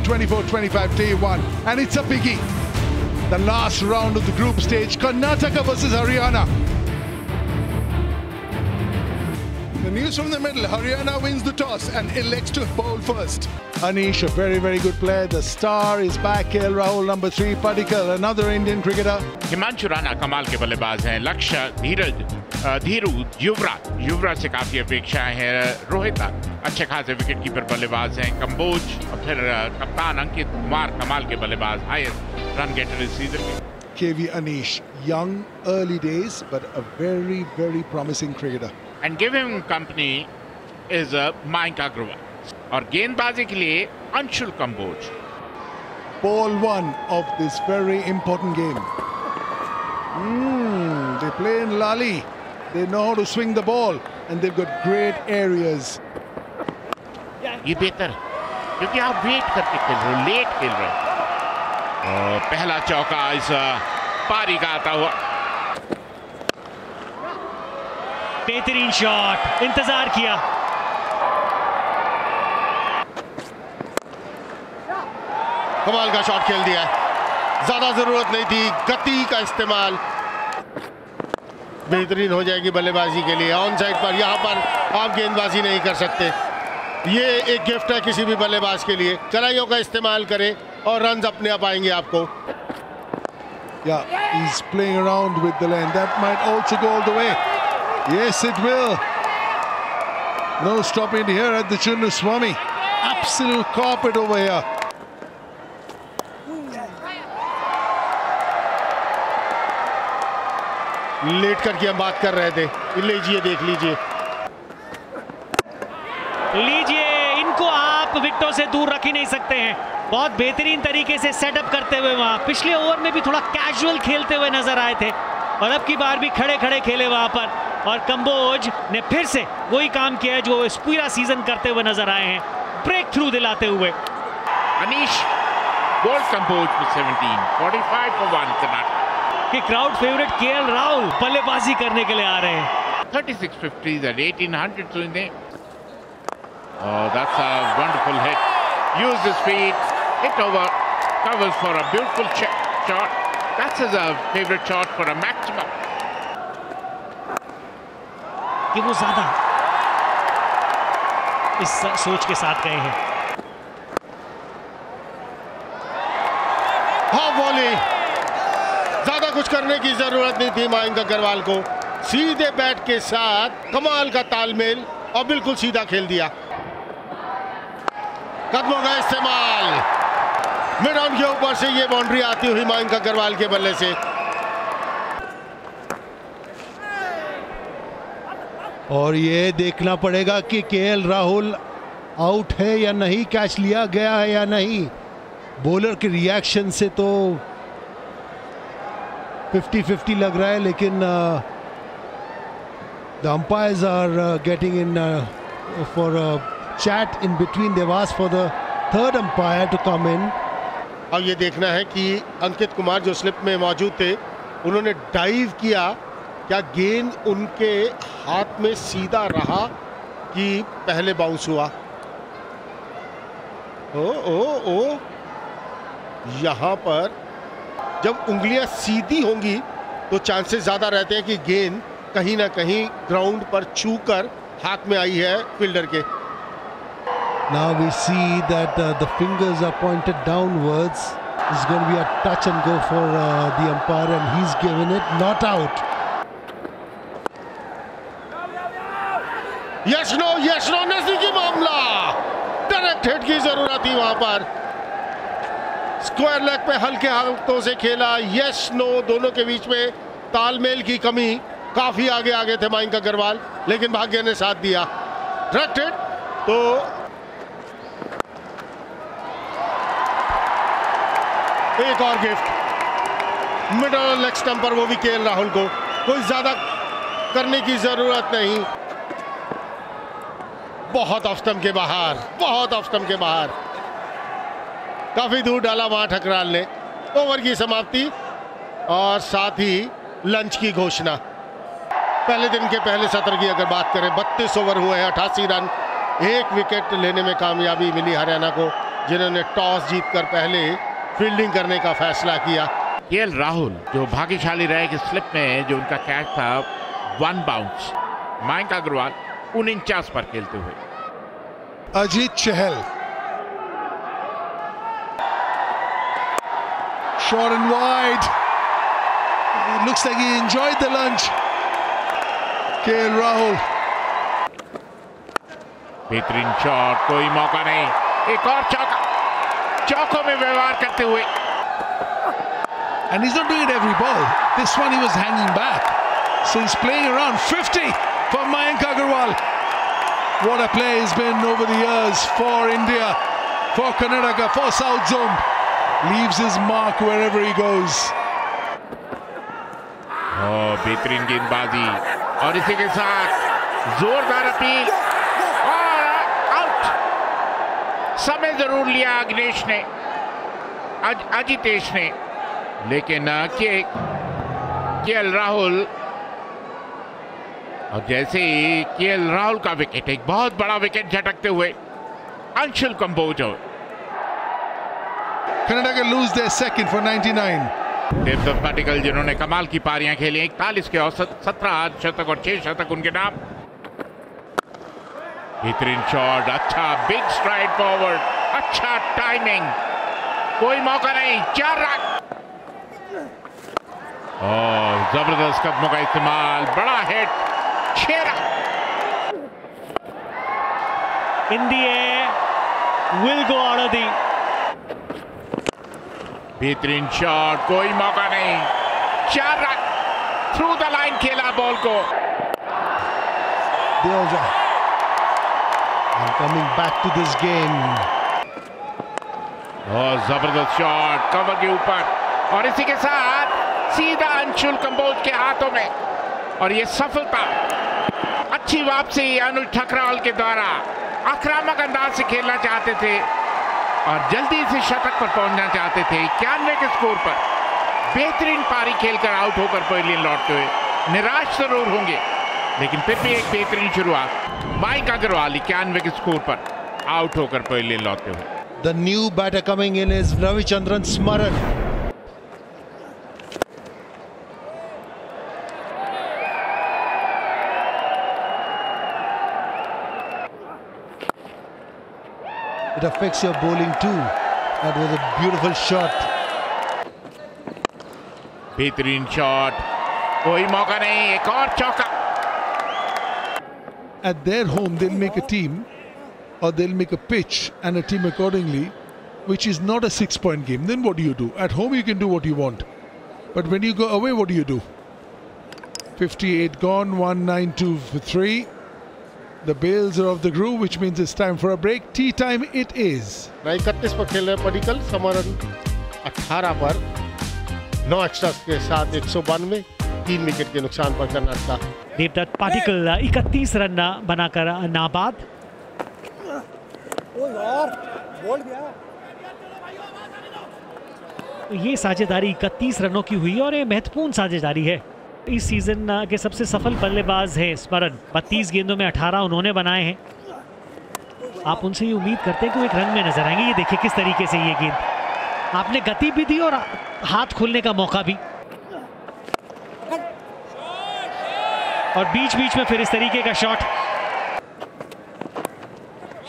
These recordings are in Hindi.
24-25 day one, and it's a biggie. The last round of the group stage, Karnataka versus Haryana. The news from the middle, Haryana wins the toss and elects to bowl first. Anish, a very, very good player. The star is back. KL Rahul, number 3. Padikkal, another Indian cricketer. Himanshu Rana कमाल के बल्लेबाज हैं. लक्ष्य, धीरज, धीरू, युवराज से काफी अपेक्षाएं हैं. रोहित अच्छे खासे विकेट कीपर बल्लेबाज हैं. कंबोज और फिर कप्तान अंकित कुमार कमाल के बल्लेबाज, हाईएस्ट रन गेटर इस सीजन में. KV Anish, young, early days, but a very, very promising cricketer. And give him company is Mayank Agrawal. और गेंदबाजी के लिए Anshul Kamboj. Ball 1 of this very important game. They play in Lali. They know how to swing the ball, and they've got great areas. ये बेहतर क्योंकि आप वेट करके खेल रहे हो, लेट खेल रहे हो. पहला चौका इस पारी का आता हुआ. बेहतरीन शॉट, इंतजार किया. कमाल का शॉट खेल दिया है. ज्यादा जरूरत नहीं थी. गति का इस्तेमाल बेहतरीन हो जाएगी बल्लेबाजी के लिए. ऑन साइड पर यहां पर आप गेंदबाजी नहीं कर सकते. ये एक गिफ्ट है किसी भी बल्लेबाज के लिए. चलाइयों का इस्तेमाल करें और रन्स अपने आप आएंगे आपको. Yeah, he's playing around with the lane. That might also go all the way. Yes, it will. No stopping here at the Chinnaswamy. Absolute carpet over here. Late करके हम बात कर रहे थे. लीजिए, देख लीजिए. इनको आप विकेटों से दूर रख ही नहीं सकते हैं. बहुत बेहतरीन तरीके से सेटअप करते हुए वहां पिछले ओवर में भी थोड़ा कैजुअल खेलते हुए नजर आए थे, और अब की बार भी खड़े खड़े खेले वहां पर. और कंबोज ने फिर से वही काम किया है जो इस पूरा सीजन करते हुए नजर आए हैं, ब्रेक थ्रू दिलाते हुए. Anish bowled Kamboj with 17, 45 for 1 Karnataka. कि क्राउड फेवरेट KL राहुल बल्लेबाजी करने के लिए आ रहे हैं. 36 50s at 1800 so in there. Oh, that's a wonderful hit. Used his feet, hit over, covers for a beautiful shot. That's his favorite shot for a maximum. कि वो ज्यादा इस सोच के साथ गए हैं. हाँ, वॉली. ज्यादा कुछ करने की जरूरत नहीं थी मयंक अग्रवाल को. सीधे बैट के साथ कमाल का तालमेल और बिल्कुल सीधा खेल दिया. कदमों का इस्तेमाल. मिड ऑन के ऊपर से ये बाउंड्री आती हुई मयंक अग्रवाल के बल्ले से. और ये देखना पड़ेगा कि KL राहुल आउट है या नहीं, कैच लिया गया है या नहीं. बॉलर के रिएक्शन से तो 50-50 लग रहा है, लेकिन the umpires are getting in for chat in between. They've asked for the third umpire to come in. अब ये देखना है कि अंकित कुमार जो स्लिप में मौजूद थे, उन्होंने डाइव किया. क्या गेंद उनके हाथ में सीधा रहा कि पहले बाउंस हुआ? ओ यहां पर जब उंगलियां सीधी होंगी तो चांसेस ज्यादा रहते हैं कि गेंद कहीं ना कहीं ग्राउंड पर छूकर हाथ में आई है फील्डर के. Now we see that the fingers are pointed downwards. It's going to be a touch and go for the umpire, and he's given it not out. Yes no नजदीकी मामला. डायरेक्ट हिट की जरूरत थी वहां पर. स्क्वायर लेग पे हल्के हाथों से खेला. यस नो दोनों के बीच में तालमेल की कमी. काफी आगे थे मयंक अग्रवाल, लेकिन भाग्य ने साथ दिया. Direct hit. तो एक और गिफ्ट मिडल लेग स्टंप पर, वो भी KL राहुल को. कोई ज्यादा करने की जरूरत नहीं. बहुत ऑफ स्टंप के बाहर, काफी दूर डाला वहां ठकराल ने. ओवर की समाप्ति और साथ ही लंच की घोषणा. पहले दिन के पहले सत्र की अगर बात करें, 32 ओवर हुए हैं, 88 रन, 1 विकेट लेने में कामयाबी मिली हरियाणा को. जिन्होंने टॉस जीतकर पहले फील्डिंग करने का फैसला किया। केएल राहुल जो भाग्यशाली रहे कि स्लिप में जो उनका कैच था 1 बाउंस। मयंक अग्रवाल 49 पर खेलते हुए। Ajit Chahal. Short and wide. It looks like he enjoyed the lunch. KL Rahul. बेहतरीन शॉट, कोई मौका नहीं, एक और चौका, चौकों में व्यवहार करते हुए। And he's not doing it every ball. This one he was hanging back. So he's playing around. 50 for Mayank Agarwal. What a play has been over the years for India, for Karnataka, for South Zone. Leaves his mark wherever he goes. बेहतरीन गेंदबाजी और इसी के साथ जोरदार अपील और आउट। समय जरूर लिया अग्नेश ने, अजितेश ने, लेकिन केएल राहुल, और जैसे ही केएल राहुल का विकेट, एक बहुत बड़ा विकेट झटकते हुए Anshul Kamboj. Karnataka lose their second for 99. Devdutt Padikkal जिन्होंने कमाल की पारियां खेली, 41 के औसत, 17 शतक और 6 शतक उनके नाम। बेहतरीन शॉट, अच्छा बिग स्ट्राइड फॉरवर्ड, अच्छा टाइमिंग, कोई मौका नहीं, 4 रन। जबरदस्त कदमों का इस्तेमाल, बड़ा hit, 6 run. In the air, will go out of the. बेहतरीन शॉट, कोई मौका नहीं, 4 रन, थ्रू द लाइन खेला बॉल को। Deoja. And coming back to this game. जबरदस्त शॉट, कवर के ऊपर, और इसी के साथ सीधा अंशुल कंबोज के हाथों में, और ये सफलता। अच्छी वापसी अनुज ठकराल के द्वारा, आक्रामक अंदाज से खेलना चाहते थे और जल्दी से शतक पर पहुंचना चाहते थे। 91 के स्कोर पर बेहतरीन पारी खेलकर आउट होकर पवेलियन लौटते हुए निराश जरूर होंगे, लेकिन फिर भी एक बेहतरीन शुरुआत। मयंक अग्रवाल 91 के स्कोर पर आउट होकर पवेलियन लौटते हुए। The new batter coming in is Ravichandran Smaran. It affects your bowling too. That was a beautiful shot. बेहतरीन शॉट, कोई मौका नहीं, एक और चौका। At their home, they'll make a team, or they'll make a pitch and a team accordingly, which is not a 6-point game. Then what do you do? At home, you can do what you want. But when you go away, what do you do? 58 gone, 192 for 3. The Bales are off the groove, which means it's time for a break. Tea time it is. 31 पर खेल रहे पडिक्कल, समरन 18 पर 9 एक्स्ट्रास के साथ 192, 3 विकेट के नुकसान पर कर्नाटका। देवदत्त पाटिकल 31 रन बनाकर नाबाद। ये साझेदारी 31 रनों की हुई और ये महत्वपूर्ण साझेदारी है। इस सीजन के सबसे सफल बल्लेबाज हैं स्मरण, 32 गेंदों में 18 उन्होंने बनाए हैं। आप उनसे ये उम्मीद करते हैं कि वो एक रन में नजर आएंगे। ये देखिए किस तरीके से ये गेंद, आपने गति भी दी और हाथ खोलने का मौका भी, और बीच बीच में फिर इस तरीके का शॉट।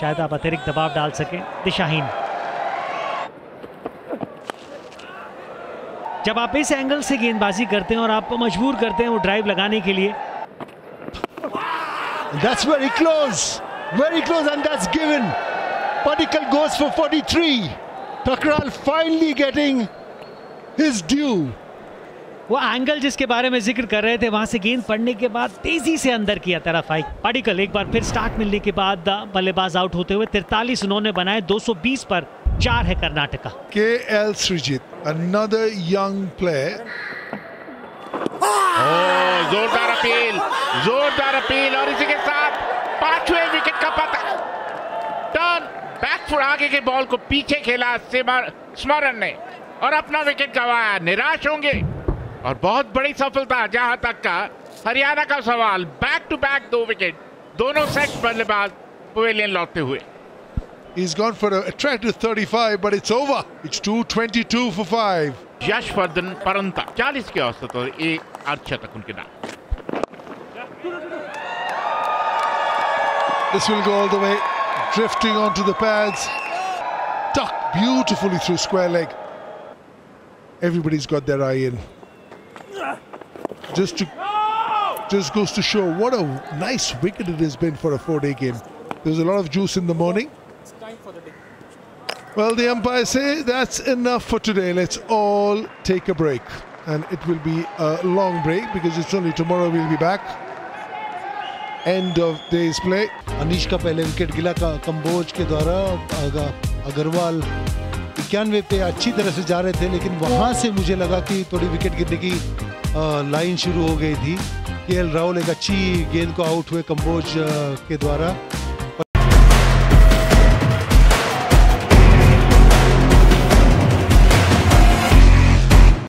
शायद आप अतिरिक्त दबाव डाल सकें, दिशाहीन। जब आप इस एंगल से गेंदबाजी करते हैं और आप मजबूर करते हैं वो ड्राइव लगाने के लिए। That's very close, and that's given. Padikkal goes for 43. Thakral finally getting his due. वो एंगल जिसके बारे में जिक्र कर रहे थे, वहां से गेंद पड़ने के बाद तेजी से अंदर किया तरफ आई। पाटिकल एक बार फिर स्टार्ट मिलने के बाद बल्लेबाज आउट होते हुए 43 उन्होंने बनाए, 220 पर 4 है Karnataka. KL Srijit, another young player. जोरदार अपील और इसी के साथ 5वें विकेट का पता। टर्न बैक फुट, आगे के बॉल को पीछे खेला स्मरण ने और अपना विकेट गंवाया। निराश होंगे और बहुत बड़ी सफलता। जहां तक का हरियाणा का सवाल, बैक टू बैक 2 विकेट, दोनों सेट बल्लेबाज पवेलियन लौटते हुए। He's gone for an attractive 35, but it's over. It's 222 for 5. Yashvardhan परंता 40 के औसत और एक अर्धशतक उनके नाम। This will go all the way, drifting onto the pads. Tucked beautifully through square leg. Everybody's got their eye in. Just goes to show what a nice wicket it has been for a 4-day game. There's a lot of juice in the morning. Well, the umpires say that's enough for today. Let's all take a break. And it will be a long break because it's only tomorrow we'll be back. End of day's play. Anish का पहले विकेट गिला कंबोज के द्वारा। अग्रवाल 91 पे अच्छी तरह से जा रहे थे, लेकिन वहां से मुझे लगा कि थोड़ी विकेट गिरने की लाइन शुरू हो गई थी। केएल राहुल एक अच्छी गेंद को आउट हुए कंबोज के द्वारा।